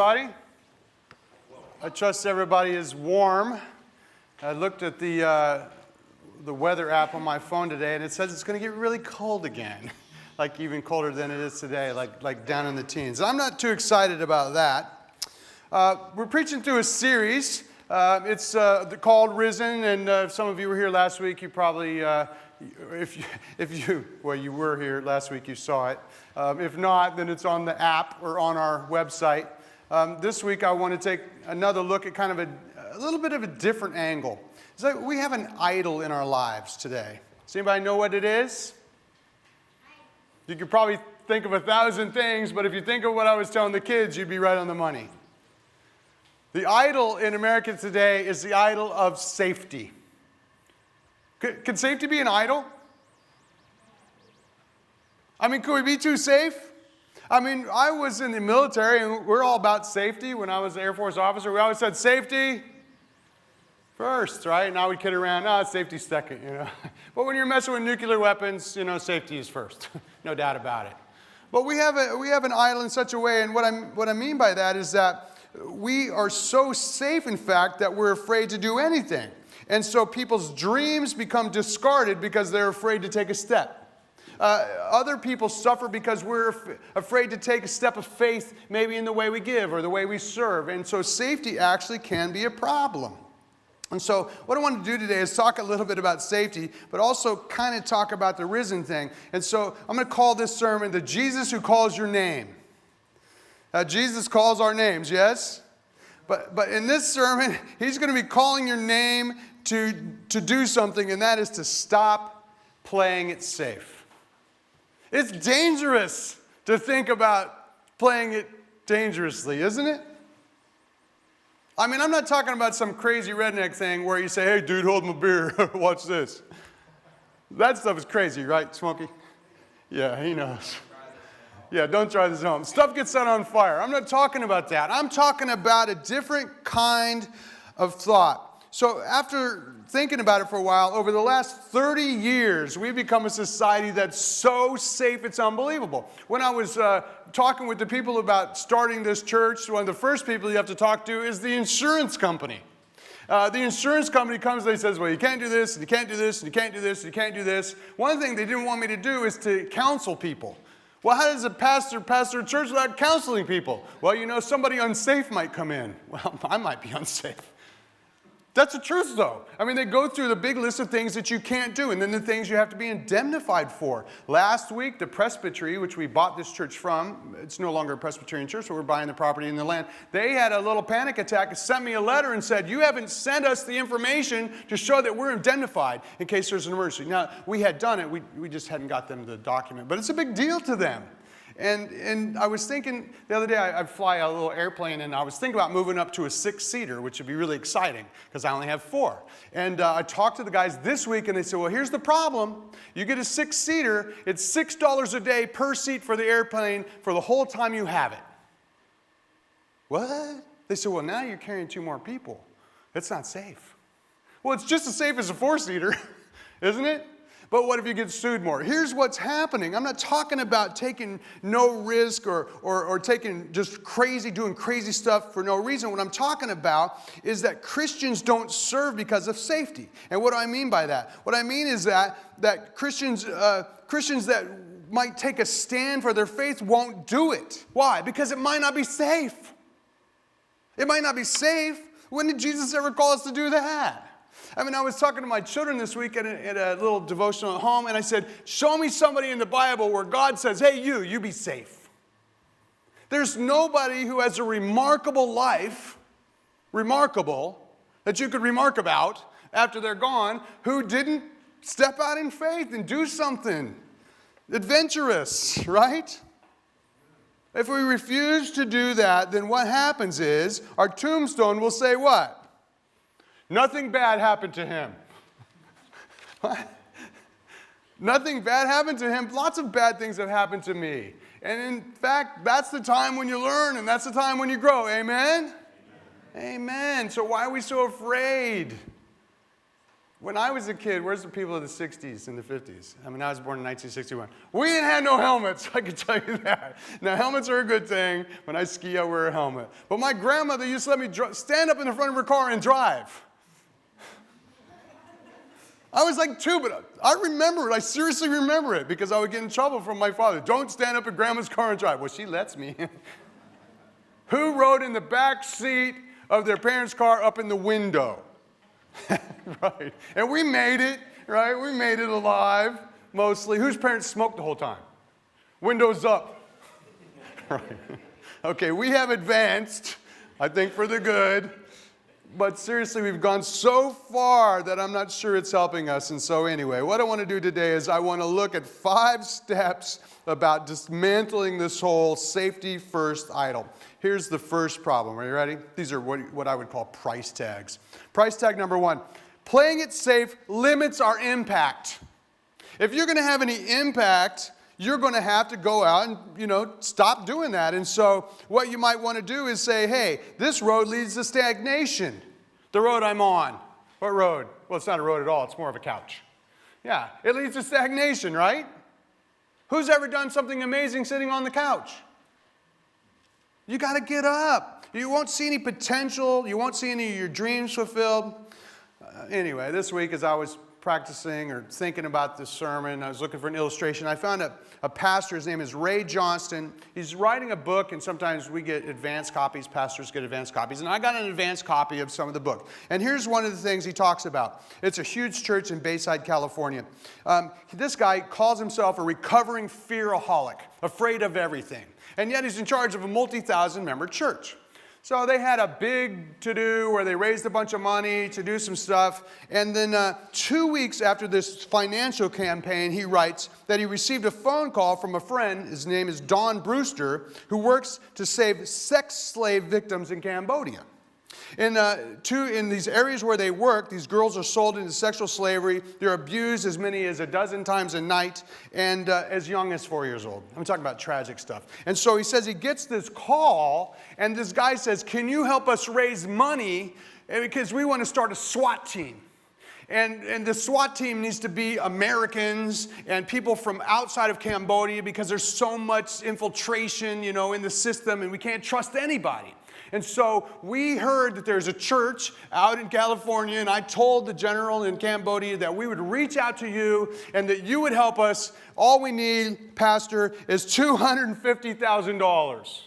everybody. I trust everybody is warm. I looked at the weather app on my phone today, and it says it's going to get really cold again, like even colder than it is today, like down in the teens. I'm not too excited about that. We're preaching through a series. It's called Risen, and some of you were here last week. You probably, you were here last week, you saw it. If not, then it's on the app or on our website. This week I want to take another look at kind of a little bit of a different angle. It's like we have an idol in our lives today. Does anybody know what it is? You could probably think of 1,000 things, but if you think of what I was telling the kids, you'd be right on the money. The idol in America today is the idol of safety. Can safety be an idol? I mean, could we be too safe? I mean, I was in the military, and we're all about safety. When I was an Air Force officer, we always said safety first, right? Now we kid around, safety second, you know. But when you're messing with nuclear weapons, you know, safety is first, no doubt about it. But we have an idol in such a way, and what I mean by that is that we are so safe, in fact, that we're afraid to do anything. And so people's dreams become discarded because they're afraid to take a step. Other people suffer because we're afraid to take a step of faith, maybe in the way we give or the way we serve. And so safety actually can be a problem. And so what I want to do today is talk a little bit about safety, but also kind of talk about the risen thing. And so I'm going to call this sermon, The Jesus Who Calls Your Name. Jesus calls our names, yes? But in this sermon, he's going to be calling your name to do something, and that is to stop playing it safe. It's dangerous to think about playing it dangerously, isn't it? I mean, I'm not talking about some crazy redneck thing where you say, hey, dude, hold my beer. Watch this. That stuff is crazy, right, Smokey? Yeah, he knows. Yeah, don't try this at home. Stuff gets set on fire. I'm not talking about that. I'm talking about a different kind of thought. So after thinking about it for a while, over the last 30 years, we've become a society that's so safe it's unbelievable. When I was talking with the people about starting this church, one of the first people you have to talk to is the insurance company. The insurance company comes and they says, well, you can't do this, and you can't do this, and you can't do this, and you can't do this. One thing they didn't want me to do is to counsel people. Well, how does a pastor a church without counseling people? Well, you know, somebody unsafe might come in. Well, I might be unsafe. That's the truth, though. I mean, they go through the big list of things that you can't do, and then the things you have to be indemnified for. Last week, the Presbytery, which we bought this church from, it's no longer a Presbyterian church, so we're buying the property and the land. They had a little panic attack and sent me a letter and said, you haven't sent us the information to show that we're indemnified in case there's an emergency. Now, we had done it. We just hadn't got them the document, but it's a big deal to them. And I was thinking, the other day I fly a little airplane, and I was thinking about moving up to a 6-seater, which would be really exciting, because I only have 4. And I talked to the guys this week, and they said, well, here's the problem. You get a 6-seater, it's $6 a day per seat for the airplane for the whole time you have it. What? They said, well, now you're carrying 2 more people. It's not safe. Well, it's just as safe as a 4-seater, isn't it? But what if you get sued more? Here's what's happening. I'm not talking about taking no risk or taking just doing crazy stuff for no reason. What I'm talking about is that Christians don't serve because of safety. And what do I mean by that? What I mean is that Christians that might take a stand for their faith won't do it. Why? Because it might not be safe. It might not be safe. When did Jesus ever call us to do that? I mean, I was talking to my children this week at a little devotional at home, and I said, show me somebody in the Bible where God says, hey, you be safe. There's nobody who has a remarkable life, that you could remark about after they're gone, who didn't step out in faith and do something adventurous, right? If we refuse to do that, then what happens is our tombstone will say what? Nothing bad happened to him. What? Nothing bad happened to him. Lots of bad things have happened to me. And in fact, that's the time when you learn, and that's the time when you grow. Amen? Amen. So why are we so afraid? When I was a kid, where's the people of the 60s and the 50s? I mean, I was born in 1961. We didn't have no helmets, I can tell you that. Now, helmets are a good thing. When I ski, I wear a helmet. But my grandmother used to let me stand up in the front of her car and drive. I was like 2, but I remember it. I seriously remember it because I would get in trouble from my father. Don't stand up in Grandma's car and drive. Well, she lets me. Who rode in the back seat of their parents' car up in the window? Right. And we made it, right? We made it alive, mostly. Whose parents smoked the whole time? Windows up. Right. Okay, we have advanced, I think for the good. But seriously, we've gone so far that I'm not sure it's helping us. And so anyway, what I want to do today is I want to look at 5 steps about dismantling this whole safety first idol. Here's the first problem. Are you ready? These are what I would call price tags. Price tag number 1, playing it safe limits our impact. If you're going to have any impact, you're going to have to go out and, stop doing that. And so what you might want to do is say, hey, this road leads to stagnation. The road I'm on. What road? Well, it's not a road at all. It's more of a couch. Yeah, it leads to stagnation, right? Who's ever done something amazing sitting on the couch? You got to get up. You won't see any potential. You won't see any of your dreams fulfilled. Anyway, this week as I was practicing or thinking about this sermon, I was looking for an illustration. I found a pastor. His name is Ray Johnston. He's writing a book, and sometimes we get advanced copies. Pastors get advanced copies. And I got an advanced copy of some of the book. And here's one of the things he talks about. It's a huge church in Bayside, California. This guy calls himself a recovering fearaholic, afraid of everything. And yet he's in charge of a multi-thousand member church. So they had a big to-do where they raised a bunch of money to do some stuff. And then 2 weeks after this financial campaign, he writes that he received a phone call from a friend, his name is Don Brewster, who works to save sex slave victims in Cambodia. In these areas where they work, these girls are sold into sexual slavery. They're abused as many as 12 times a night and as young as 4 years old. I'm talking about tragic stuff. And so he says he gets this call, and this guy says, can you help us raise money because we want to start a SWAT team. And the SWAT team needs to be Americans and people from outside of Cambodia because there's so much infiltration, in the system, and we can't trust anybody. And so we heard that there's a church out in California, and I told the general in Cambodia that we would reach out to you and that you would help us. All we need, Pastor, is $250,000.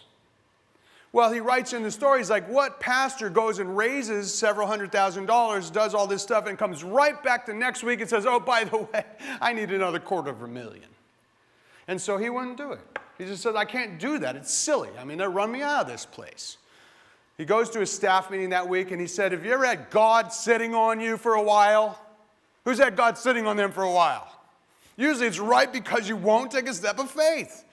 Well, he writes in the story, he's like, what pastor goes and raises several $100,000, does all this stuff, and comes right back the next week and says, oh, by the way, I need another $250,000. And so he wouldn't do it. He just said, I can't do that. It's silly. I mean, they'll run me out of this place. He goes to his staff meeting that week and he said, have you ever had God sitting on you for a while? Who's had God sitting on them for a while? Usually it's right because you won't take a step of faith.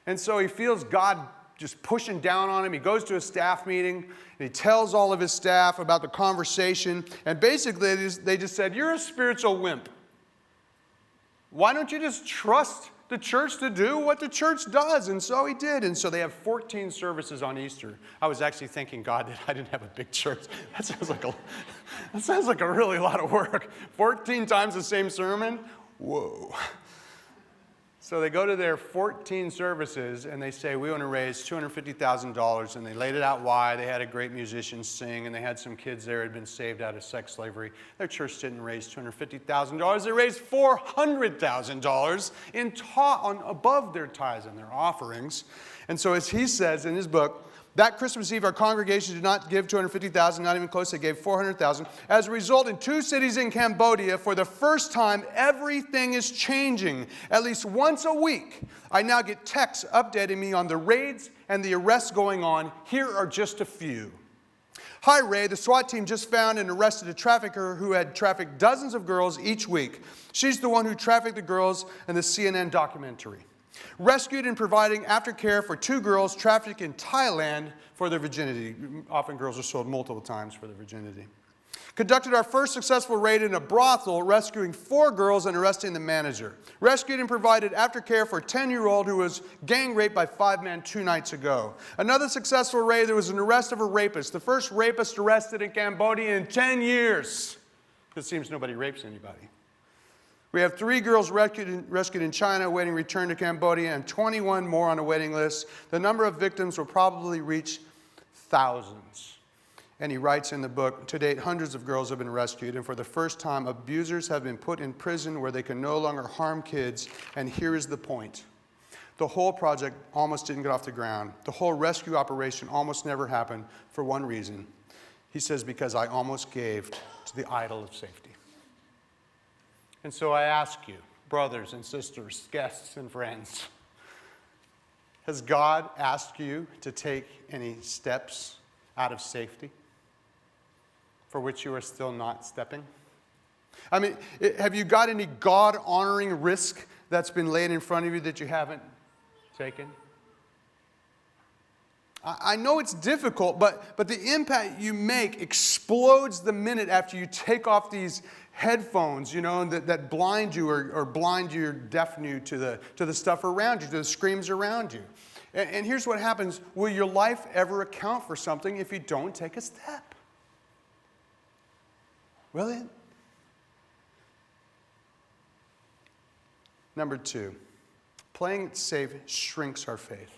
And so he feels God just pushing down on him. He goes to a staff meeting and he tells all of his staff about the conversation. And basically they just said, you're a spiritual wimp. Why don't you just trust the church to do what the church does? And so he did. And so they have 14 services on Easter. I was actually thanking God that I didn't have a big church. That sounds like a really lot of work. 14 times the same sermon? Whoa. So they go to their 14 services and they say, we want to raise $250,000. And they laid it out why. They had a great musician sing, and they had some kids there who had been saved out of sex slavery. Their church didn't raise $250,000. They raised $400,000 above their tithes and their offerings. And so as he says in his book, that Christmas Eve, our congregation did not give $250,000, not even close. They gave $400,000. As a result, in 2 cities in Cambodia, for the first time, everything is changing. At least once a week, I now get texts updating me on the raids and the arrests going on. Here are just a few. Hi, Ray. The SWAT team just found and arrested a trafficker who had trafficked dozens of girls each week. She's the one who trafficked the girls in the CNN documentary. Rescued and providing aftercare for 2 girls trafficked in Thailand for their virginity. Often girls are sold multiple times for their virginity. Conducted our first successful raid in a brothel, rescuing 4 girls and arresting the manager. Rescued and provided aftercare for a 10-year-old who was gang raped by 5 men 2 nights ago. Another successful raid, there was an arrest of a rapist. The first rapist arrested in Cambodia in 10 years. It seems nobody rapes anybody. We have 3 girls rescued in China awaiting return to Cambodia and 21 more on a waiting list. The number of victims will probably reach thousands. And he writes in the book, to date, hundreds of girls have been rescued, and for the first time, abusers have been put in prison where they can no longer harm kids. And here is the point. The whole project almost didn't get off the ground. The whole rescue operation almost never happened for one reason. He says, because I almost gave to the idol of safety. And so I ask you, brothers and sisters, guests and friends, has God asked you to take any steps out of safety for which you are still not stepping? I mean, have you got any God-honoring risk that's been laid in front of you that you haven't taken? I know it's difficult, but the impact you make explodes the minute after you take off these headphones, that blind you or blind you or deafen you to the stuff around you, to the screams around you. And here's what happens. Will your life ever account for something if you don't take a step? Will it? Number 2, playing it safe shrinks our faith.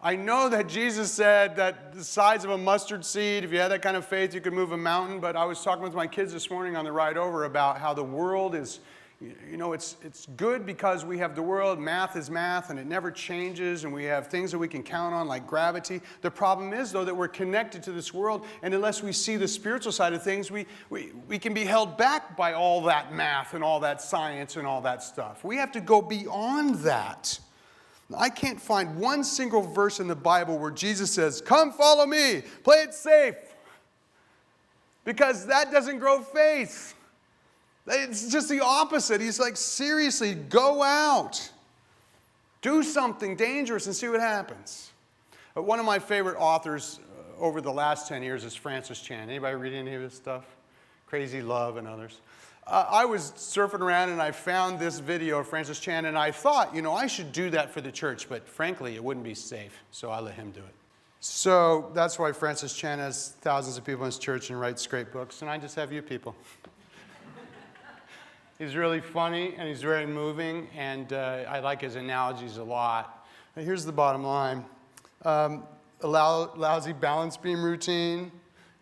I know that Jesus said that the size of a mustard seed, if you had that kind of faith, you could move a mountain. But I was talking with my kids this morning on the ride over about how the world is, it's good because we have the world. Math is math, and it never changes. And we have things that we can count on like gravity. The problem is, though, that we're connected to this world. And unless we see the spiritual side of things, we can be held back by all that math and all that science and all that stuff. We have to go beyond that. I can't find one single verse in the Bible where Jesus says, come follow me, play it safe. Because that doesn't grow faith. It's just the opposite. He's like, seriously, go out. Do something dangerous and see what happens. One of my favorite authors over the last 10 years is Francis Chan. Anybody read any of his stuff? Crazy Love and others. I was surfing around and I found this video of Francis Chan, and I thought, I should do that for the church, but frankly, it wouldn't be safe, so I let him do it. So that's why Francis Chan has thousands of people in his church and writes great books, and I just have you people. He's really funny, and he's very moving, and I like his analogies a lot. Now, here's the bottom line. A lousy balance beam routine,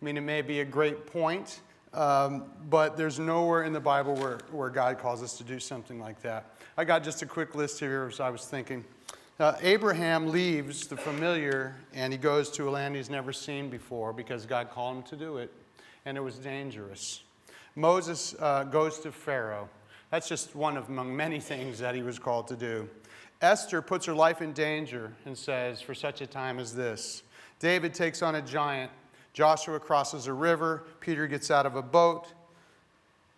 it may be a great point, but there's nowhere in the Bible where God calls us to do something like that. I got just a quick list here as I was thinking. Abraham leaves the familiar and he goes to a land he's never seen before because God called him to do it, and it was dangerous. Moses goes to Pharaoh. That's just one of among many things that he was called to do. Esther puts her life in danger and says, for such a time as this. David takes on a giant. Joshua crosses a river. Peter gets out of a boat.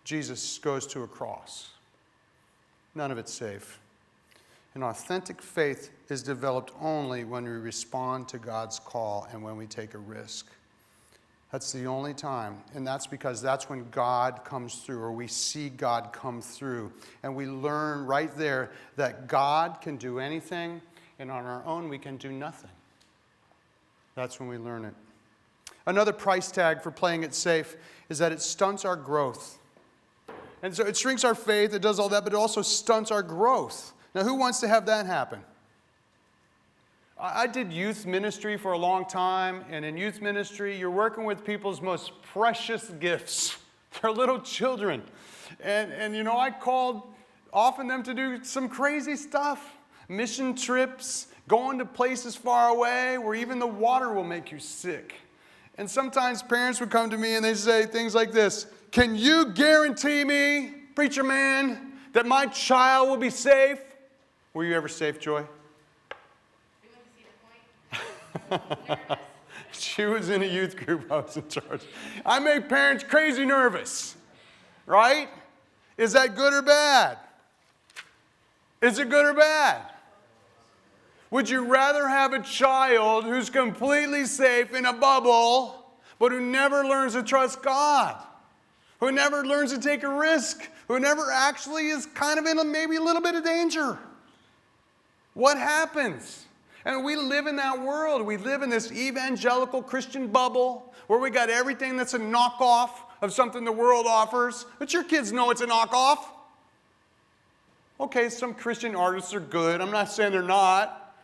Jesus goes to a cross. None of it's safe. An authentic faith is developed only when we respond to God's call and when we take a risk. That's the only time. And that's because that's when God comes through, or we see God come through. And we learn right there that God can do anything, and on our own we can do nothing. That's when we learn it. Another price tag for playing it safe is that it stunts our growth. And so it shrinks our faith, it does all that, but it also stunts our growth. Now, who wants to have that happen? I did youth ministry for a long time, and in youth ministry, you're working with people's most precious gifts. They're little children. And I called often them to do some crazy stuff. Mission trips, going to places far away where even the water will make you sick. And sometimes parents would come to me and they say things like this: can you guarantee me, preacher man, that my child will be safe? Were you ever safe, Joy? She was in a youth group. I was in charge. I make parents crazy nervous, right? Is that good or bad? Is it good or bad? Would you rather have a child who's completely safe in a bubble, but who never learns to trust God? Who never learns to take a risk? Who never actually is kind of in maybe a little bit of danger? What happens? And we live in that world. We live in this evangelical Christian bubble where we got everything that's a knockoff of something the world offers. But your kids know it's a knockoff. Okay, some Christian artists are good. I'm not saying they're not.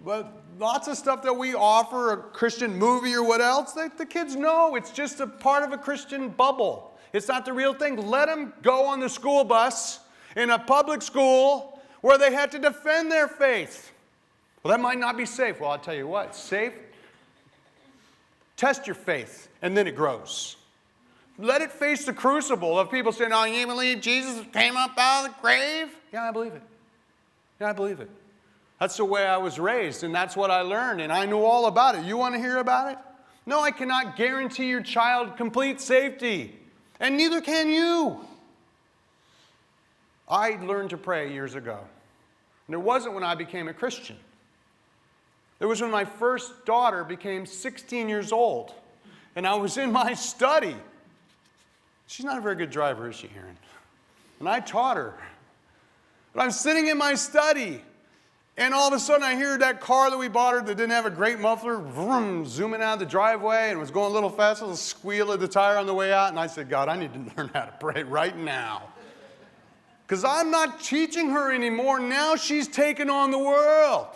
But lots of stuff that we offer, a Christian movie or what else, the kids know it's just a part of a Christian bubble. It's not the real thing. Let them go on the school bus in a public school where they had to defend their faith. Well, that might not be safe. Well, I'll tell you what, safe. Test your faith, and then it grows. Let it face the crucible of people saying, oh, you believe Jesus came up out of the grave? Yeah, I believe it. Yeah, I believe it. That's the way I was raised, and that's what I learned, and I know all about it. You want to hear about it? No, I cannot guarantee your child complete safety, and neither can you. I learned to pray years ago, and it wasn't when I became a Christian. It was when my first daughter became 16 years old, and I was in my study. She's not a very good driver, is she, Aaron? And I taught her. But I'm sitting in my study, and all of a sudden I hear that car that we bought her that didn't have a great muffler, vroom, zooming out of the driveway and was going a little fast, a little squeal of the tire on the way out. And I said, God, I need to learn how to pray right now. Because I'm not teaching her anymore. Now she's taken on the world.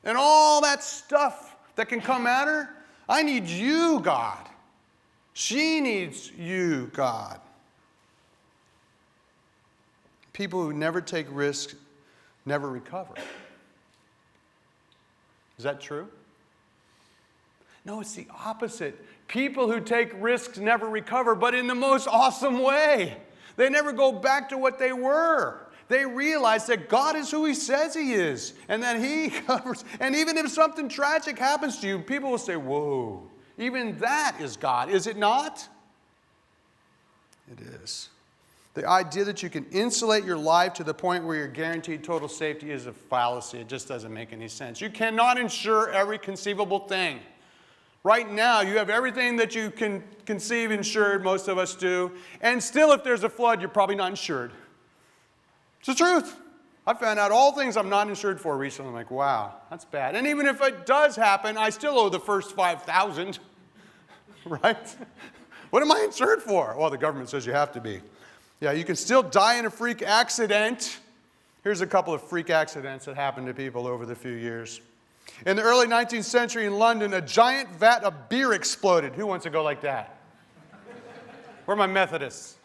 And all that stuff that can come at her, I need you, God. She needs you, God. People who never take risks never recover. Is that true? No, it's the opposite. People who take risks never recover, but in the most awesome way. They never go back to what they were. They realize that God is who He says He is, and that He covers. And even if something tragic happens to you, people will say, whoa, even that is God, is it not? It is. The idea that you can insulate your life to the point where you're guaranteed total safety is a fallacy. It just doesn't make any sense. You cannot insure every conceivable thing. Right now, you have everything that you can conceive insured, most of us do, and still if there's a flood, you're probably not insured. It's the truth. I found out all things I'm not insured for recently. I'm like, wow, that's bad. And even if it does happen, I still owe the first $5,000, right? What am I insured for? Well, the government says you have to be. Yeah, you can still die in a freak accident. Here's a couple of freak accidents that happened to people over the few years. In the early 19th century in London, a giant vat of beer exploded. Who wants to go like that? Where are my Methodists?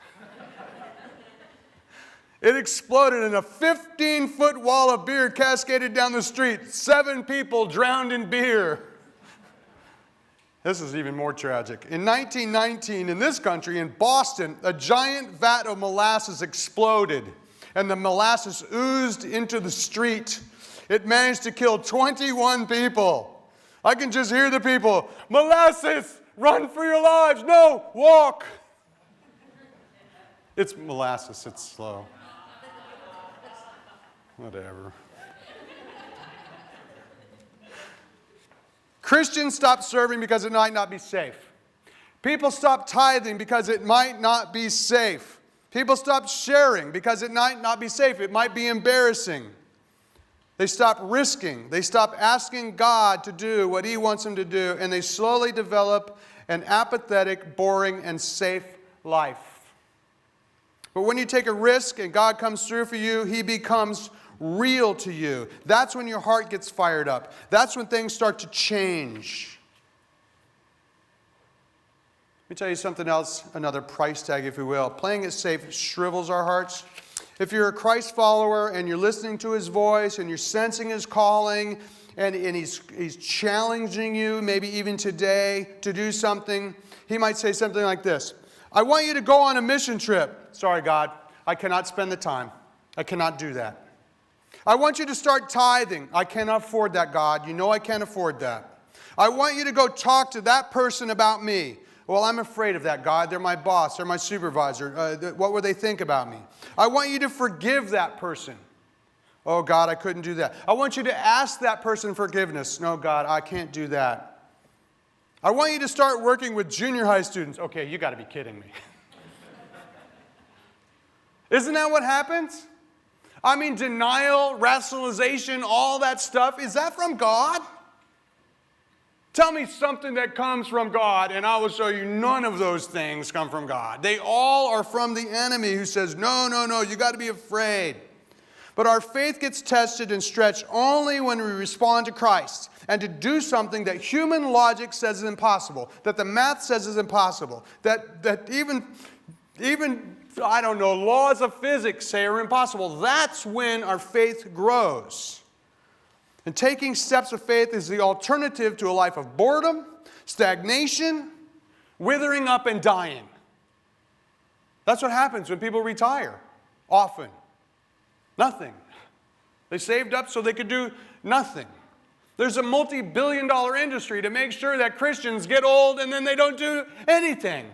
It exploded and a 15-foot wall of beer cascaded down the street. 7 people drowned in beer. This is even more tragic. In 1919, in this country, in Boston, a giant vat of molasses exploded, and the molasses oozed into the street. It managed to kill 21 people. I can just hear the people, molasses, run for your lives. No, walk. It's molasses, it's slow. Whatever. Christians stop serving because it might not be safe. People stop tithing because it might not be safe. People stop sharing because it might not be safe. It might be embarrassing. They stop risking. They stop asking God to do what He wants them to do, and they slowly develop an apathetic, boring, and safe life. But when you take a risk and God comes through for you, He becomes real to you. That's when your heart gets fired up. That's when things start to change. Let me tell you something else, another price tag, if you will. Playing it safe shrivels our hearts. If you're a Christ follower and you're listening to His voice and you're sensing His calling and he's challenging you, maybe even today, to do something, He might say something like this: I want you to go on a mission trip. Sorry, God, I cannot spend the time. I cannot do that. I want you to start tithing. I cannot afford that, God. You know I can't afford that. I want you to go talk to that person about me. Well, I'm afraid of that, God. They're my boss. They're my supervisor. What would they think about me? I want you to forgive that person. Oh, God, I couldn't do that. I want you to ask that person forgiveness. No, God, I can't do that. I want you to start working with junior high students. Okay, you got to be kidding me. Isn't that what happens? I mean, denial, rationalization, all that stuff, is that from God? Tell me something that comes from God, and I will show you none of those things come from God. They all are from the enemy who says, no, no, no, you got to be afraid. But our faith gets tested and stretched only when we respond to Christ and to do something that human logic says is impossible, that the math says is impossible, that even I don't know, laws of physics say are impossible. That's when our faith grows. And taking steps of faith is the alternative to a life of boredom, stagnation, withering up and dying. That's what happens when people retire, often. Nothing. They saved up so they could do nothing. There's a multi-billion-dollar industry to make sure that Christians get old and then they don't do anything.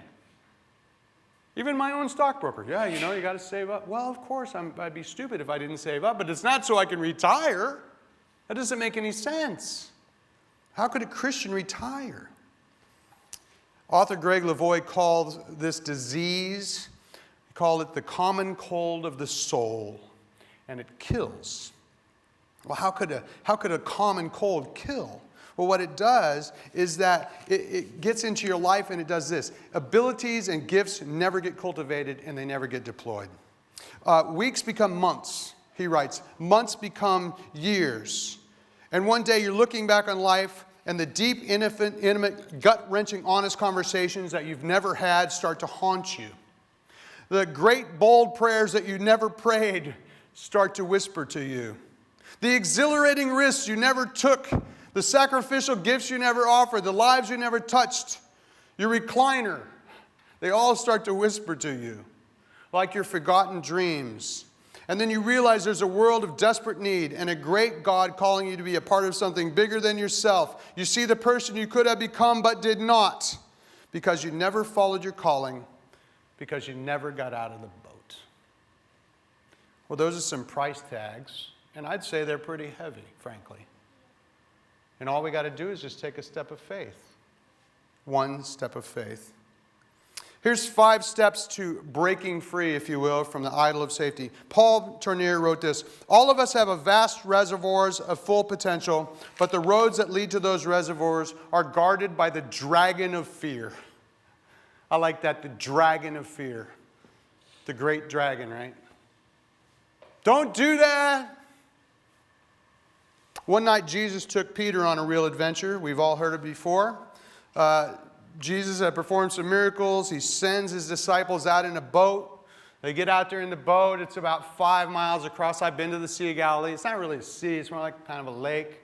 Even my own stockbroker, yeah, you know, you got to save up. Well, of course, I'd be stupid if I didn't save up, but it's not so I can retire. That doesn't make any sense. How could a Christian retire? Author Greg Lavoie calls this disease, he called it the common cold of the soul, and it kills. Well, how could a common cold kill? Well, what it does is that it gets into your life and it does this. Abilities and gifts never get cultivated and they never get deployed. Weeks become months, he writes. Months become years. And one day you're looking back on life and the deep, intimate, gut-wrenching, honest conversations that you've never had start to haunt you. The great, bold prayers that you never prayed start to whisper to you. The exhilarating risks you never took, the sacrificial gifts you never offered, the lives you never touched, your recliner, they all start to whisper to you, like your forgotten dreams. And then you realize there's a world of desperate need and a great God calling you to be a part of something bigger than yourself. You see the person you could have become but did not because you never followed your calling, because you never got out of the boat. Well, those are some price tags, and I'd say they're pretty heavy, frankly. And all we got to do is just take a step of faith. One step of faith. Here's 5 steps to breaking free, if you will, from the idol of safety. Paul Tournier wrote this: all of us have a vast reservoirs of full potential, but the roads that lead to those reservoirs are guarded by the dragon of fear. I like that, the dragon of fear. The great dragon, right? Don't do that. One night, Jesus took Peter on a real adventure. We've all heard it before. Jesus had performed some miracles. He sends his disciples out in a boat. They get out there in the boat. It's about 5 miles across. I've been to the Sea of Galilee. It's not really a sea. It's more like kind of a lake.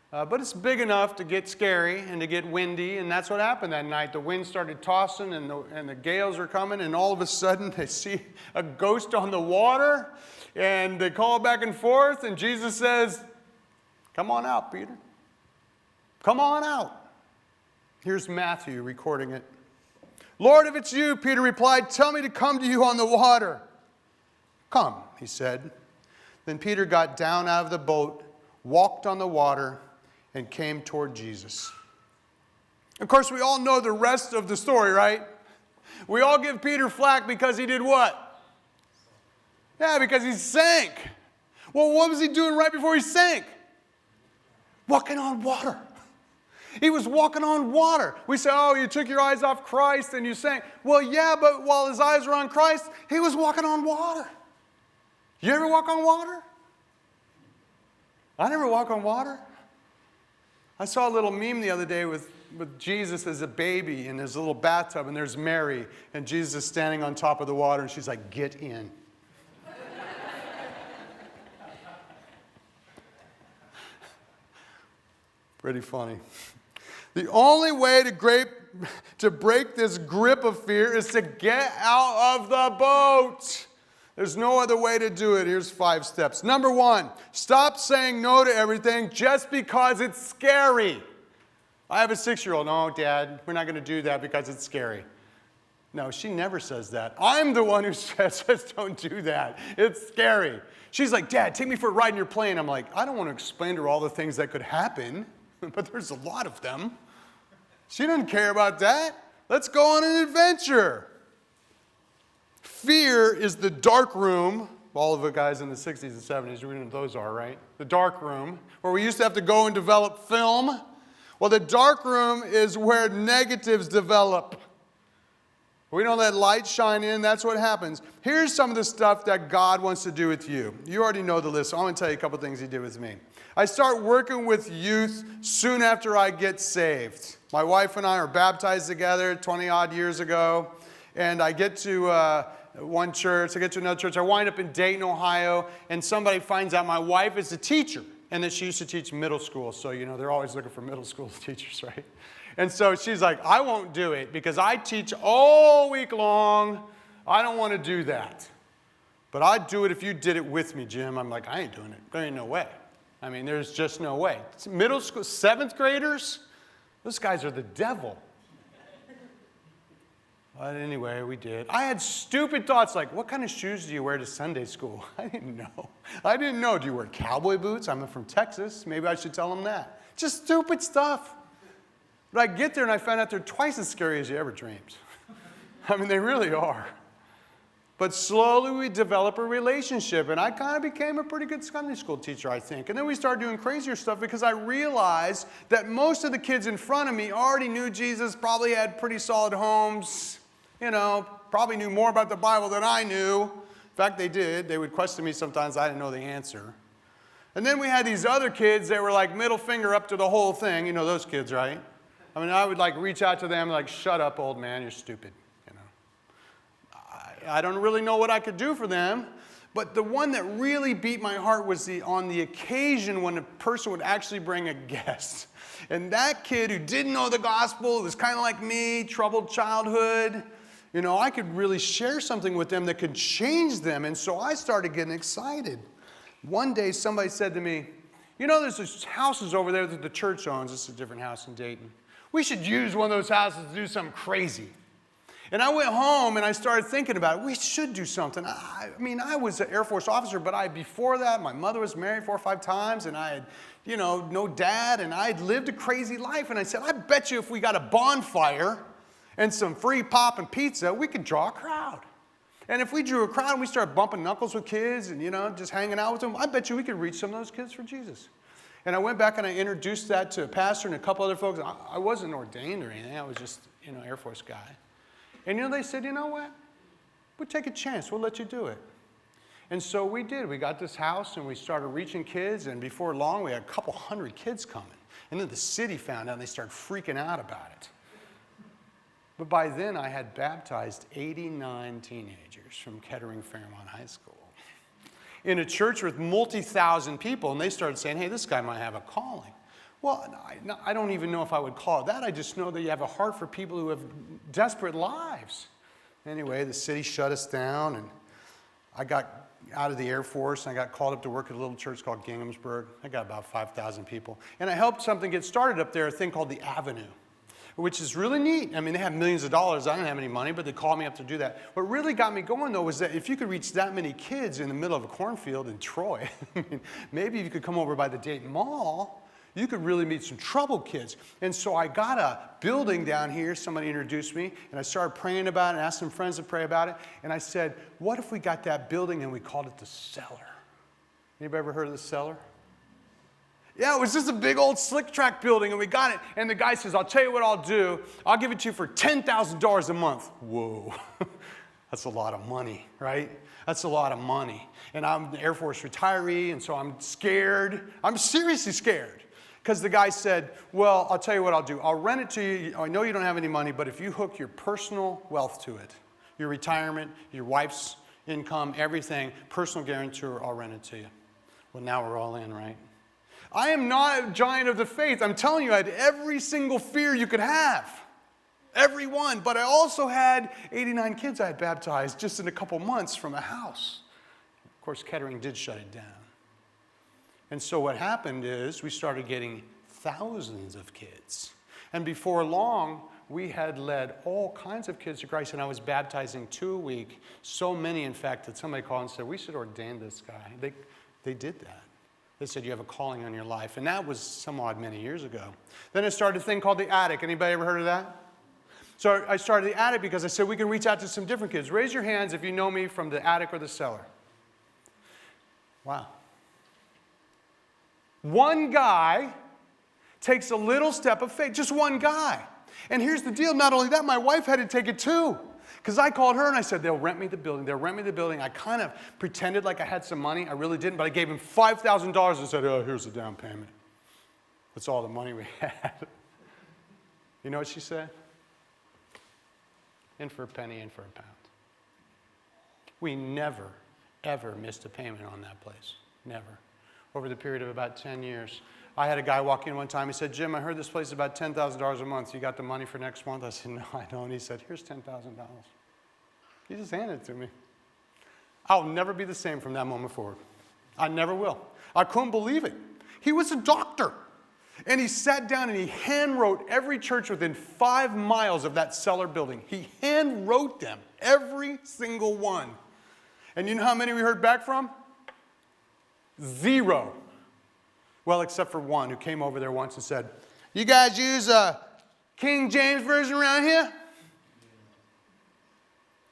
But it's big enough to get scary and to get windy. And that's what happened that night. The wind started tossing and the gales were coming. And all of a sudden, they see a ghost on the water. And they call back and forth. And Jesus says, "Come on out, Peter. Come on out." Here's Matthew recording it. "Lord, if it's you," Peter replied, "tell me to come to you on the water." "Come," he said. Then Peter got down out of the boat, walked on the water, and came toward Jesus. Of course, we all know the rest of the story, right? We all give Peter flack because he did what? Yeah, because he sank. Well, what was he doing right before he sank? Walking on water. He was walking on water. We say, oh, you took your eyes off Christ and you sank. Well, yeah, but while his eyes were on Christ, he was walking on water. You ever walk on water? I never walk on water. I saw a little meme the other day with Jesus as a baby in his little bathtub, and there's Mary, and Jesus is standing on top of the water, and she's like, "Get in." Pretty funny. The only way to break this grip of fear is to get out of the boat. There's no other way to do it. Here's 5 steps. Number 1, stop saying no to everything just because it's scary. I have a 6-year-old. "No, Dad, we're not going to do that because it's scary." No, she never says that. I'm the one who says, "Don't do that. It's scary." She's like, "Dad, take me for a ride in your plane." I'm like, I don't want to explain to her all the things that could happen, but there's a lot of them. She doesn't care about that. Let's go on an adventure. Fear is the dark room All of the guys in the 60s and 70s, you know what those are, right? The dark room, where we used to have to go and develop film. Well, the dark room is where negatives develop. We don't let light shine in. That's what happens. Here's some of the stuff that God wants to do with you. You already know the list. So I'm going to tell you a couple things he did with me. I start working with youth soon after I get saved. My wife and I are baptized together 20-odd years ago. And I get to one church. I get to another church. I wind up in Dayton, Ohio. And somebody finds out my wife is a teacher. And that she used to teach middle school. So, you know, they're always looking for middle school teachers, right? And so she's like, I won't do it because I teach all week long. I don't want to do that. But I'd do it if you did it with me, Jim. I'm like, I ain't doing it. There ain't no way. I mean, there's just no way. Middle school, 7th graders, those guys are the devil. But anyway, we did. I had stupid thoughts like, what kind of shoes do you wear to Sunday school? I didn't know. Do you wear cowboy boots? I'm from Texas. Maybe I should tell them that. Just stupid stuff. But I get there and I find out they're twice as scary as you ever dreamed. I mean, they really are. But slowly we develop a relationship, and I kind of became a pretty good Sunday school teacher, I think. And then we started doing crazier stuff because I realized that most of the kids in front of me already knew Jesus, probably had pretty solid homes, you know, probably knew more about the Bible than I knew. In fact, they did. They would question me sometimes. I didn't know the answer. And then we had these other kids that were like middle finger up to the whole thing. You know those kids, right? I mean, I would like reach out to them like, shut up, old man, you're stupid. You know, I don't really know what I could do for them. But the one that really beat my heart was on the occasion when a person would actually bring a guest. And that kid who didn't know the gospel, was kind of like me, troubled childhood, you know, I could really share something with them that could change them. And so I started getting excited. One day somebody said to me, you know, there's these houses over there that the church owns. This is a different house in Dayton. We should use one of those houses to do something crazy. And I went home and I started thinking about it. We should do something. I mean, I was an Air Force officer, but before that, my mother was married 4 or 5 times, and I had, you know, no dad, and I had lived a crazy life. And I said, I bet you if we got a bonfire and some free pop and pizza, we could draw a crowd. And if we drew a crowd and we started bumping knuckles with kids and, you know, just hanging out with them, I bet you we could reach some of those kids for Jesus. And I went back and I introduced that to a pastor and a couple other folks. I wasn't ordained or anything. I was just, you know, Air Force guy. And, you know, they said, you know what? We'll take a chance. We'll let you do it. And so we did. We got this house and we started reaching kids. And before long, we had a couple hundred kids coming. And then the city found out and they started freaking out about it. But by then, I had baptized 89 teenagers from Kettering Fairmont High School in a church with multi-thousand people. And they started saying, hey, this guy might have a calling. Well, I don't even know if I would call it that. I just know that you have a heart for people who have desperate lives. Anyway, the city shut us down, and I got out of the Air Force, and I got called up to work at a little church called Ginghamsburg. I got about 5,000 people. And I helped something get started up there, a thing called the Avenue, which is really neat. I mean, they have millions of dollars. I didn't have any money, but they called me up to do that. What really got me going, though, was that if you could reach that many kids in the middle of a cornfield in Troy, I mean, maybe if you could come over by the Dayton Mall, you could really meet some troubled kids. And so I got a building down here. Somebody introduced me, and I started praying about it and asked some friends to pray about it. And I said, what if we got that building and we called it the Cellar? Anybody ever heard of the Cellar? Yeah, it was just a big old slick track building, and we got it. And the guy says, I'll tell you what I'll do. I'll give it to you for $10,000 a month. Whoa, that's a lot of money, right? That's a lot of money. And I'm an Air Force retiree, and so I'm scared. I'm seriously scared. Because the guy said, well, I'll tell you what I'll do. I'll rent it to you. I know you don't have any money, but if you hook your personal wealth to it, your retirement, your wife's income, everything, personal guarantor, I'll rent it to you. Well, now we're all in, right? I am not a giant of the faith. I'm telling you, I had every single fear you could have. Every one. But I also had 89 kids I had baptized just in a couple months from a house. Of course, Kettering did shut it down. And so what happened is we started getting thousands of kids. And before long, we had led all kinds of kids to Christ, and I was baptizing 2 a week. So many, in fact, that somebody called and said, we should ordain this guy. They did that. They said, you have a calling on your life. And that was some odd many years ago. Then I started a thing called the Attic. Anybody ever heard of that? So I started the Attic because I said we can reach out to some different kids. Raise your hands if you know me from the Attic or the Cellar. Wow. One guy takes a little step of faith, just one guy. And here's the deal, not only that, my wife had to take it too. Because I called her and I said, they'll rent me the building. I kind of pretended like I had some money. I really didn't, but I gave him $5,000 and said, oh, here's the down payment. That's all the money we had. You know what she said? In for a penny, in for a pound. We never, ever missed a payment on that place. Never. Over the period of about 10 years. I had a guy walk in one time. He said, Jim, I heard this place is about $10,000 a month. You got the money for next month? I said, no, I don't. He said, here's $10,000. He just handed it to me. I'll never be the same from that moment forward. I never will. I couldn't believe it. He was a doctor. And he sat down and he hand wrote every church within 5 miles of that cellar building. He hand wrote them, every single one. And you know how many we heard back from? 0. Well, except for one who came over there once and said, you guys use a King James Version around here?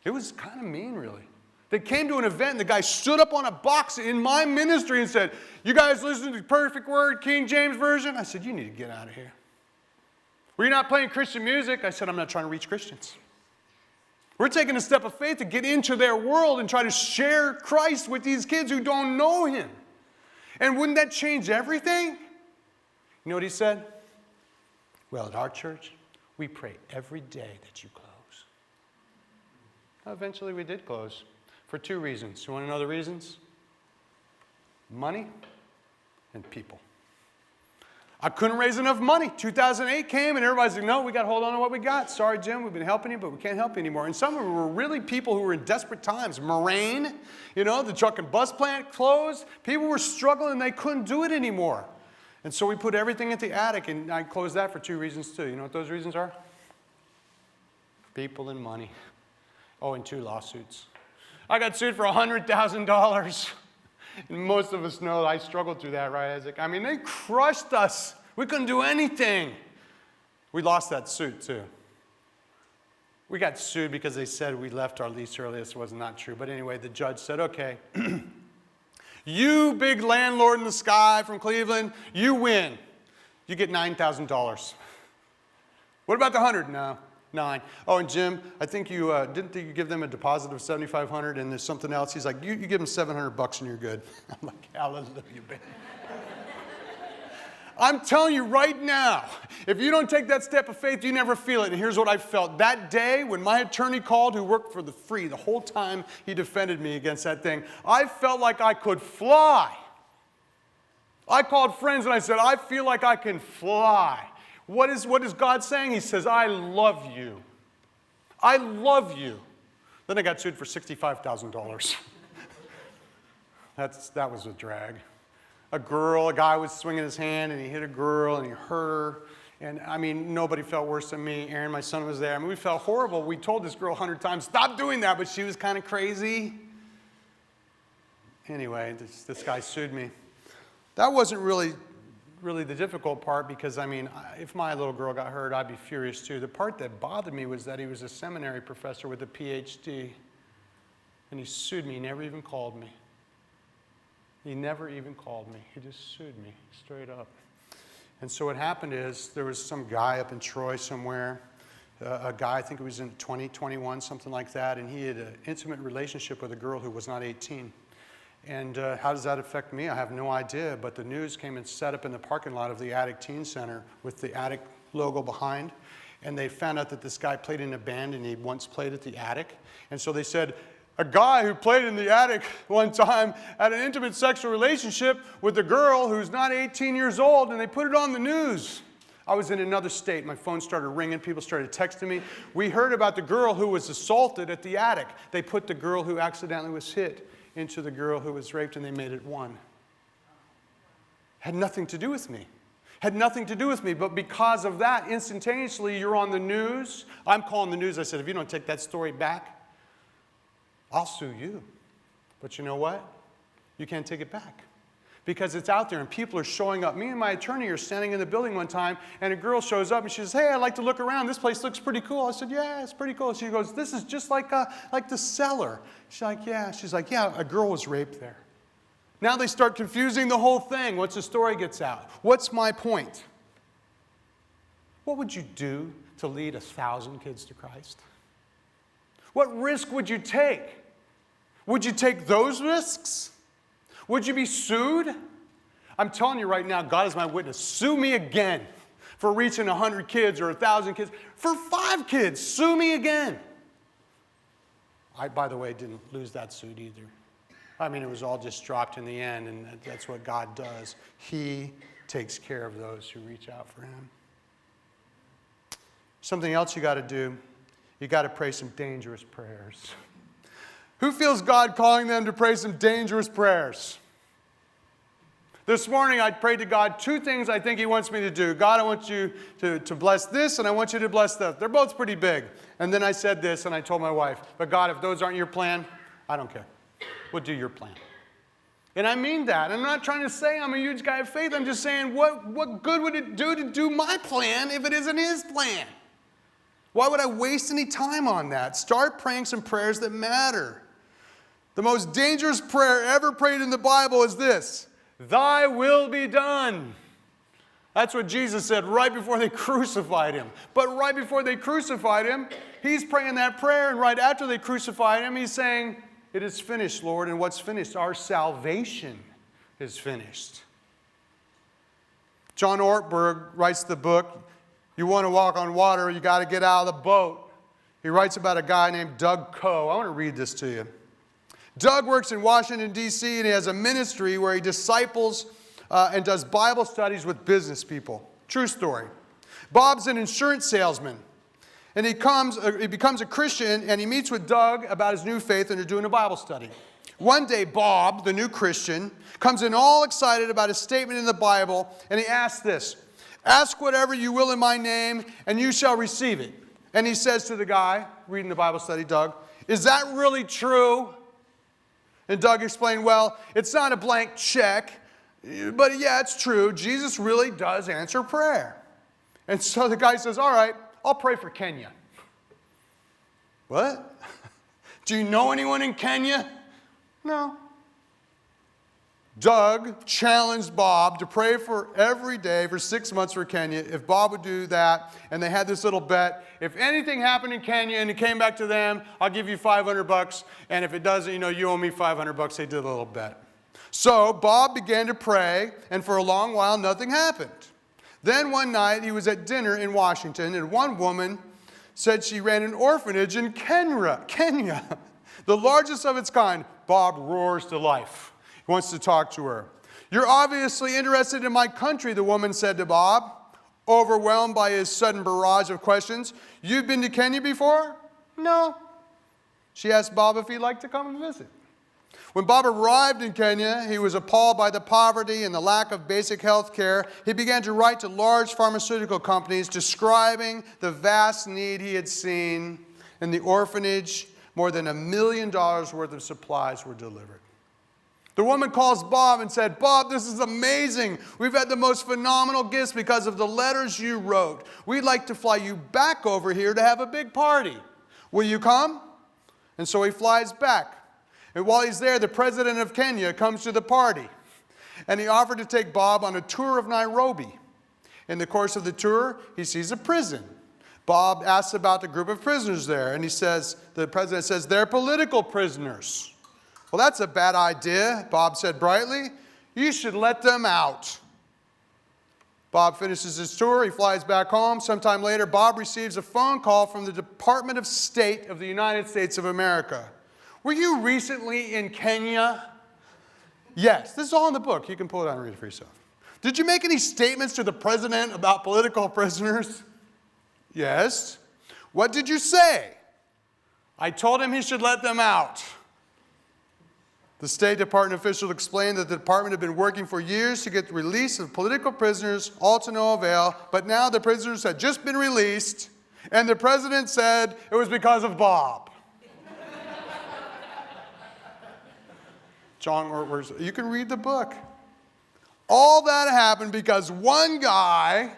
It was kind of mean, really. They came to an event and the guy stood up on a box in my ministry and said, you guys listen to the perfect word, King James Version? I said, you need to get out of here. Well, you're not playing Christian music? I said, I'm not trying to reach Christians. We're taking a step of faith to get into their world and try to share Christ with these kids who don't know him. And wouldn't that change everything? You know what he said? Well, at our church, we pray every day that you close. Eventually we did close for 2 reasons. You want to know the reasons? Money and people. I couldn't raise enough money. 2008 came and everybody's like, no, we got to hold on to what we got. Sorry, Jim, we've been helping you, but we can't help you anymore. And some of them were really people who were in desperate times. Moraine, the truck and bus plant closed. People were struggling and they couldn't do it anymore. And so we put everything at the attic, and I closed that for 2 reasons too. You know what those reasons are? People and money. Oh, and 2 lawsuits. I got sued for $100,000. And most of us know I struggled through that, right, Isaac? I mean, they crushed us. We couldn't do anything. We lost that suit, too. We got sued because they said we left our lease early. This was not true. But anyway, the judge said, okay, you big landlord in the sky from Cleveland, you win. You get $9,000. What about the 100? No. 9. Oh, and Jim, I think you didn't you give them a deposit of $7,500 and there's something else. He's like, you give them $700 and you're good. I'm like, hallelujah, baby. I'm telling you right now, if you don't take that step of faith, you never feel it. And here's what I felt. That day when my attorney called, who worked for the free the whole time he defended me against that thing, I felt like I could fly. I called friends and I said, I feel like I can fly. What is God saying? He says, I love you. I love you. Then I got sued for $65,000. That was a drag. A guy was swinging his hand and he hit a girl and he hurt her. And I mean, nobody felt worse than me. Aaron, my son, was there. I mean, we felt horrible. We told this girl 100 times, stop doing that, but she was kind of crazy. Anyway, this guy sued me. That wasn't really the difficult part because, I mean, if my little girl got hurt, I'd be furious too. The part that bothered me was that he was a seminary professor with a PhD, and he sued me. He never even called me. He never even called me. He just sued me straight up. And so what happened is there was some guy up in Troy somewhere, a guy, I think it was in 2021, something like that, and he had an intimate relationship with a girl who was not 18. And how does that affect me? I have no idea, but the news came and set up in the parking lot of the Attic Teen Center with the Attic logo behind, and they found out that this guy played in a band and he once played at the Attic. And so they said, a guy who played in the Attic one time had an intimate sexual relationship with a girl who's not 18 years old, and they put it on the news. I was in another state. My phone started ringing. People started texting me. We heard about the girl who was assaulted at the Attic. They put the girl who accidentally was hit into the girl who was raped, and they made it one. Had nothing to do with me. Had nothing to do with me, but because of that, instantaneously, you're on the news. I'm calling the news. I said, if you don't take that story back, I'll sue you. But you know what? You can't take it back. Because it's out there and people are showing up. Me and my attorney are standing in the building one time and a girl shows up and she says, hey, I'd like to look around. This place looks pretty cool. I said, yeah, it's pretty cool. She goes, this is just like the cellar. She's like, yeah. She's like, yeah, a girl was raped there. Now they start confusing the whole thing once the story gets out. What's my point? What would you do to lead 1,000 kids to Christ? What risk would you take? Would you take those risks? Would you be sued? I'm telling you right now, God is my witness. Sue me again for reaching 100 kids or 1,000 kids. For 5 kids, sue me again. I, by the way, didn't lose that suit either. I mean, it was all just dropped in the end, and that's what God does. He takes care of those who reach out for him. Something else you got to do, you got to pray some dangerous prayers. Who feels God calling them to pray some dangerous prayers? This morning I prayed to God 2 things I think he wants me to do. God, I want you to bless this, and I want you to bless that. They're both pretty big. And then I said this, and I told my wife, but God, if those aren't your plan, I don't care. We'll do your plan. And I mean that. I'm not trying to say I'm a huge guy of faith. I'm just saying, what good would it do to do my plan if it isn't his plan? Why would I waste any time on that? Start praying some prayers that matter. The most dangerous prayer ever prayed in the Bible is this: Thy will be done. That's what Jesus said right before they crucified him. But right before they crucified him, he's praying that prayer, and right after they crucified him, he's saying, it is finished, Lord. And what's finished? Our salvation is finished. John Ortberg writes the book, You Want to Walk on Water, You Got to Get Out of the Boat. He writes about a guy named Doug Coe. I want to read this to you. Doug works in Washington, D.C., and he has a ministry where he disciples and does Bible studies with business people. True story. Bob's an insurance salesman, and he becomes a Christian, and he meets with Doug about his new faith, and they're doing a Bible study. One day, Bob, the new Christian, comes in all excited about a statement in the Bible, and he asks this: Ask whatever you will in my name, and you shall receive it. And he says to the guy reading the Bible study, Doug, is that really true? And Doug explained, well, it's not a blank check, but yeah, it's true. Jesus really does answer prayer. And so the guy says, all right, I'll pray for Kenya. What? Do you know anyone in Kenya? No. Doug challenged Bob to pray for every day for 6 months for Kenya if Bob would do that. And they had this little bet. If anything happened in Kenya and it came back to them, I'll give you $500. And if it doesn't, you owe me $500. They did a little bet. So Bob began to pray, and for a long while, nothing happened. Then one night, he was at dinner in Washington, and one woman said she ran an orphanage in Kenya, the largest of its kind. Bob roars to life. He wants to talk to her. You're obviously interested in my country, the woman said to Bob, overwhelmed by his sudden barrage of questions. You've been to Kenya before? No. She asked Bob if he'd like to come and visit. When Bob arrived in Kenya, he was appalled by the poverty and the lack of basic health care. He began to write to large pharmaceutical companies describing the vast need he had seen. In the orphanage, more than $1 million worth of supplies were delivered. The woman calls Bob and said, Bob, this is amazing. We've had the most phenomenal gifts because of the letters you wrote. We'd like to fly you back over here to have a big party. Will you come? And so he flies back. And while he's there, the president of Kenya comes to the party. And he offered to take Bob on a tour of Nairobi. In the course of the tour, he sees a prison. Bob asks about the group of prisoners there. And the president says, they're political prisoners. Well, that's a bad idea, Bob said brightly. You should let them out. Bob finishes his tour. He flies back home. Sometime later, Bob receives a phone call from the Department of State of the United States of America. Were you recently in Kenya? Yes. This is all in the book. You can pull it out and read it for yourself. Did you make any statements to the president about political prisoners? Yes. What did you say? I told him he should let them out. The State Department official explained that the department had been working for years to get the release of political prisoners, all to no avail, but now the prisoners had just been released, and the president said it was because of Bob. John Ortberg, you can read the book. All that happened because one guy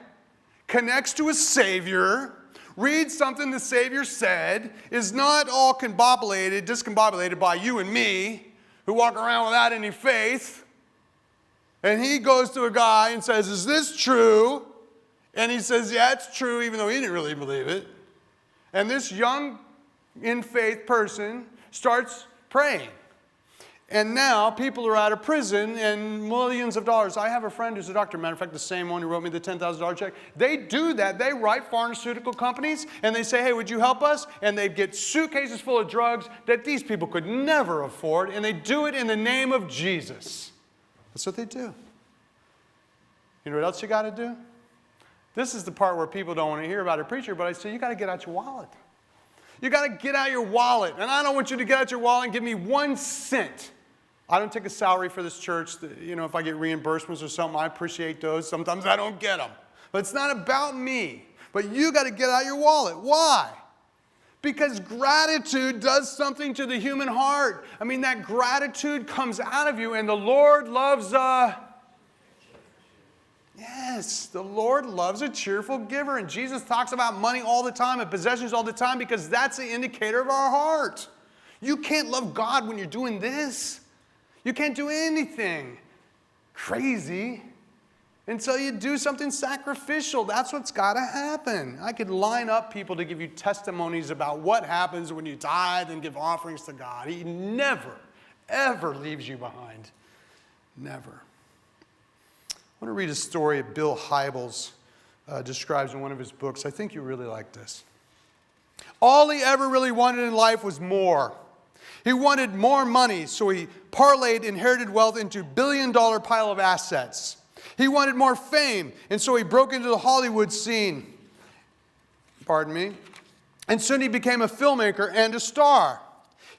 connects to a Savior, reads something the Savior said, is not all discombobulated by you and me, who walk around without any faith, And he goes to a guy and says, is this true? And he says, yeah, it's true, even though he didn't really believe it. And this young, in faith person starts praying. And now people are out of prison and millions of dollars. I have a friend who's a doctor, matter of fact, the same one who wrote me the $10,000 check. They do that. They write pharmaceutical companies and they say, hey, would you help us? And they get suitcases full of drugs that these people could never afford. And they do it in the name of Jesus. That's what they do. You know what else you got to do? This is the part where people don't want to hear about a preacher, but I say you got to get out your wallet. You got to get out your wallet. And I don't want you to get out your wallet and give me 1 cent. I don't take a salary for this church. You know, if I get reimbursements or something, I appreciate those. Sometimes I don't get them. But it's not about me. But you got to get out your wallet. Why? Because gratitude does something to the human heart. I mean, that gratitude comes out of you, and the Lord loves yes, the Lord loves a cheerful giver. And Jesus talks about money all the time and possessions all the time because that's the indicator of our heart. You can't love God when you're doing this. You can't do anything crazy until you do something sacrificial. That's what's got to happen. I could line up people to give you testimonies about what happens when you tithe and give offerings to God. He never, ever leaves you behind. Never. I want to read a story that Bill Hybels describes in one of his books. I think you really like this. All he ever really wanted in life was more. He wanted more money, so he parlayed inherited wealth into billion-dollar pile of assets. He wanted more fame, and so he broke into the Hollywood scene. Pardon me. And soon he became a filmmaker and a star.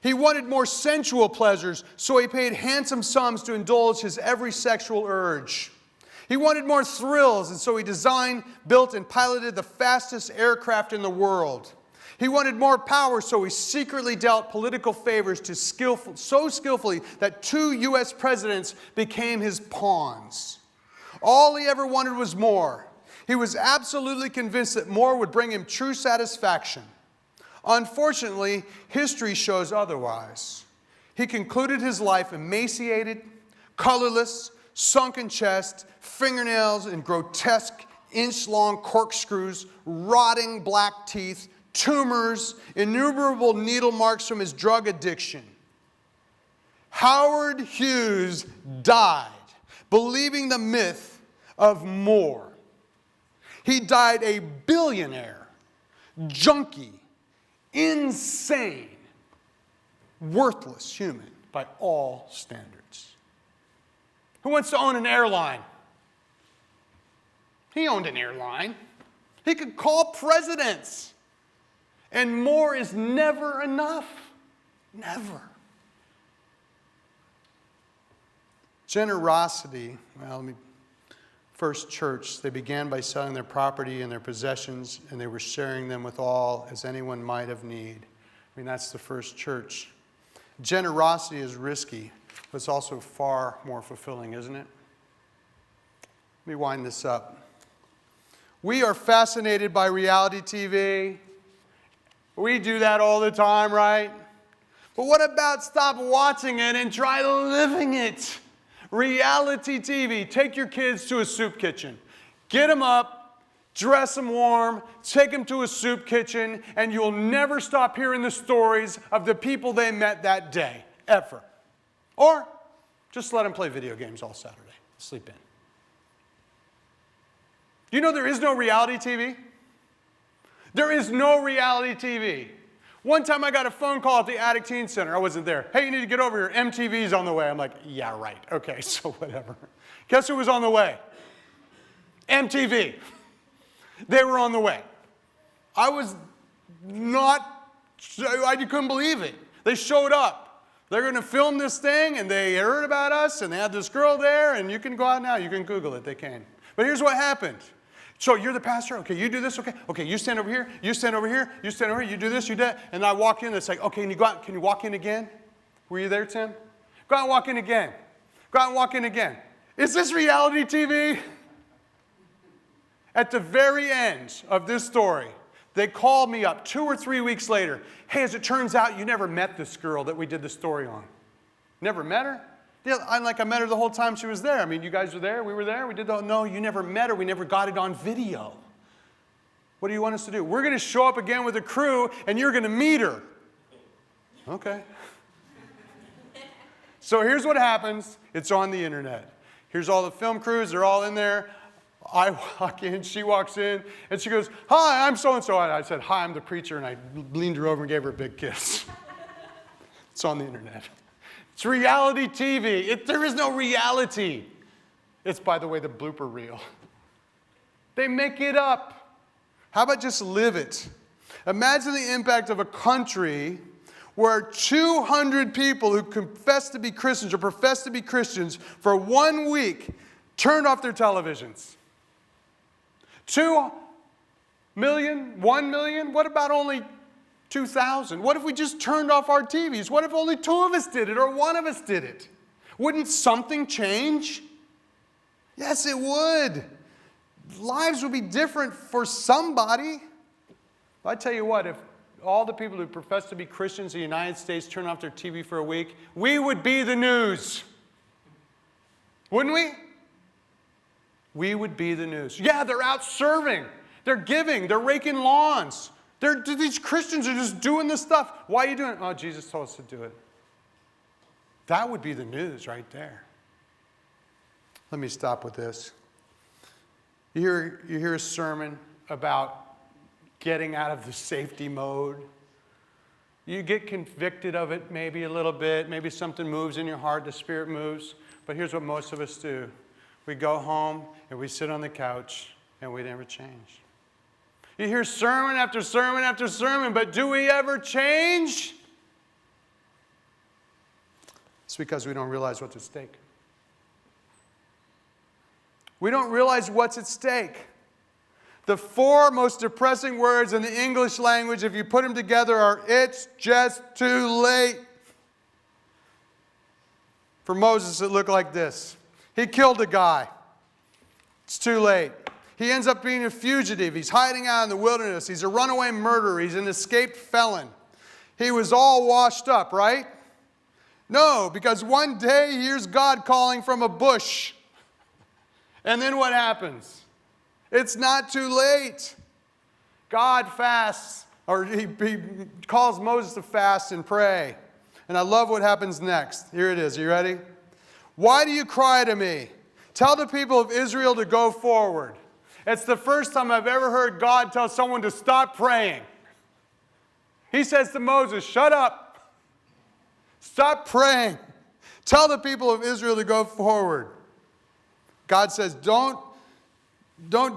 He wanted more sensual pleasures, so he paid handsome sums to indulge his every sexual urge. He wanted more thrills, and so he designed, built, and piloted the fastest aircraft in the world. He wanted more power, so he secretly dealt political favors to so skillfully that 2 U.S. presidents became his pawns. All he ever wanted was more. He was absolutely convinced that more would bring him true satisfaction. Unfortunately, history shows otherwise. He concluded his life emaciated, colorless, sunken chest, fingernails in grotesque inch-long corkscrews, rotting black teeth, tumors, innumerable needle marks from his drug addiction. Howard Hughes died believing the myth of more. He died a billionaire, junkie, insane, worthless human by all standards. Who wants to own an airline? He owned an airline. He could call presidents. And more is never enough. Never. Generosity, First Church, they began by selling their property and their possessions, and they were sharing them with all as anyone might have need. That's the first church. Generosity is risky, but it's also far more fulfilling, isn't it? Let me wind this up. We are fascinated by reality TV. We do that all the time, right? But what about stop watching it and try living it? Reality TV. Take your kids to a soup kitchen. Get them up, dress them warm, take them to a soup kitchen, and you'll never stop hearing the stories of the people they met that day, ever. Or just let them play video games all Saturday. Sleep in. You know there is no reality TV? There is no reality TV. One time I got a phone call at the Addict Teen Center. I wasn't there. Hey, you need to get over here. MTV's on the way. I'm like, yeah, right. Okay, so whatever. Guess who was on the way? MTV. They were on the way. I couldn't believe it. They showed up. They're going to film this thing, and they heard about us, and they had this girl there, and you can go out now. You can Google it. They can. But here's what happened. So you're the pastor? Okay, you do this? Okay, you stand over here, you stand over here, you stand over here, you do this, you do that. And I walk in, it's like, okay, can you go out, can you walk in again? Were you there, Tim? Go out and walk in again. Go out and walk in again. Is this reality TV? At the very end of this story, they called me up 2 or 3 weeks later. Hey, as it turns out, you never met this girl that we did the story on. Never met her? Yeah, I met her the whole time she was there. I mean, you guys were there, we were there, we did the, no, you never met her, we never got it on video. What do you want us to do? We're going to show up again with a crew, and you're going to meet her. Okay. So here's what happens. It's on the internet. Here's all the film crews. They're all in there. I walk in. She walks in. And she goes, hi, I'm so-and-so. And I said, hi, I'm the preacher. And I leaned her over and gave her a big kiss. It's on the internet. It's reality TV. There is no reality. It's, by the way, the blooper reel. They make it up. How about just live it? Imagine the impact of a country where 200 people who confess to be Christians or profess to be Christians for 1 week turned off their televisions. 2 million? 1 million? What about only 2,000? What if we just turned off our TVs? What if only 2 of us did it or 1 of us did it? Wouldn't something change? Yes, it would. Lives would be different for somebody. I tell you what, if all the people who profess to be Christians in the United States turn off their TV for a week, we would be the news. Wouldn't we? We would be the news. Yeah, they're out serving. They're giving. They're raking lawns. These Christians are just doing this stuff. Why are you doing it? Oh, Jesus told us to do it. That would be the news right there. Let me stop with this. You hear a sermon about getting out of the safety mode. You get convicted of it maybe a little bit. Maybe something moves in your heart, the Spirit moves. But here's what most of us do. We go home and we sit on the couch and we never change. You hear sermon after sermon after sermon, but do we ever change? It's because we don't realize what's at stake. We don't realize what's at stake. The 4 most depressing words in the English language, if you put them together, are, it's just too late. For Moses, it looked like this. He killed a guy. It's too late. He ends up being a fugitive. He's hiding out in the wilderness. He's a runaway murderer. He's an escaped felon. He was all washed up, right? No, because one day he hears God calling from a bush. And then what happens? It's not too late. God fasts, or he calls Moses to fast and pray. And I love what happens next. Here it is. Are you ready? Why do you cry to me? Tell the people of Israel to go forward. It's the first time I've ever heard God tell someone to stop praying. He says to Moses, shut up. Stop praying. Tell the people of Israel to go forward. God says, don't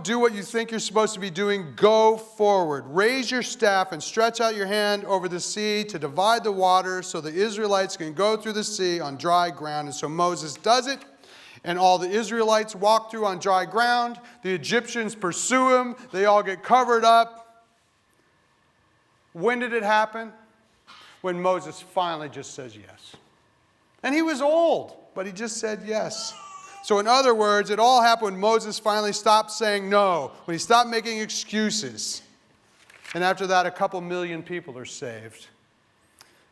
do what you think you're supposed to be doing. Go forward. Raise your staff and stretch out your hand over the sea to divide the waters so the Israelites can go through the sea on dry ground. And so Moses does it, and all the Israelites walk through on dry ground. The Egyptians pursue them. They all get covered up. When did it happen? When Moses finally just says yes. And he was old, but he just said yes. So in other words, it all happened when Moses finally stopped saying no, when he stopped making excuses. And after that, a couple million people are saved.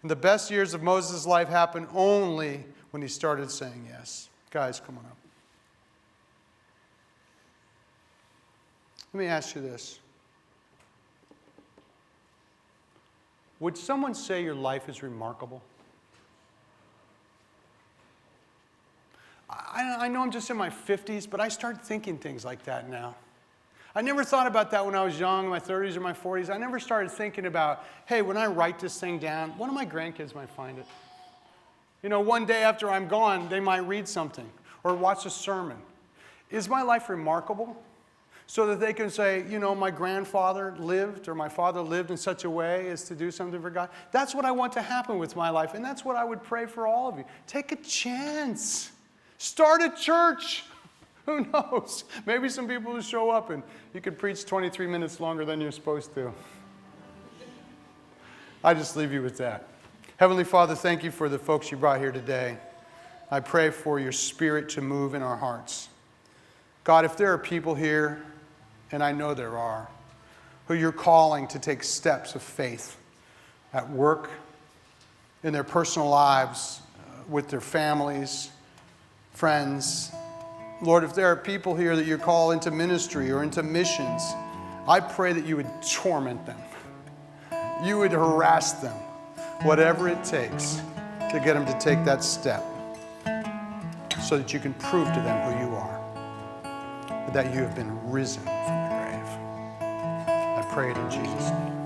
And the best years of Moses' life happened only when he started saying yes. Guys, come on up. Let me ask you this. Would someone say your life is remarkable? I know I'm just in my 50s, but I start thinking things like that now. I never thought about that when I was young, in my 30s or my 40s. I never started thinking about, hey, when I write this thing down, one of my grandkids might find it. You know, one day after I'm gone, they might read something or watch a sermon. Is my life remarkable? So that they can say, you know, my grandfather lived or my father lived in such a way as to do something for God. That's what I want to happen with my life, and that's what I would pray for all of you. Take a chance. Start a church. Who knows? Maybe some people will show up and you could preach 23 minutes longer than you're supposed to. I just leave you with that. Heavenly Father, thank you for the folks you brought here today. I pray for your Spirit to move in our hearts. God, if there are people here, and I know there are, who you're calling to take steps of faith at work, in their personal lives, with their families, friends. Lord, if there are people here that you call into ministry or into missions, I pray that you would torment them. You would harass them, whatever it takes to get them to take that step so that you can prove to them who you are, that you have been risen from the grave. I pray it in Jesus' name.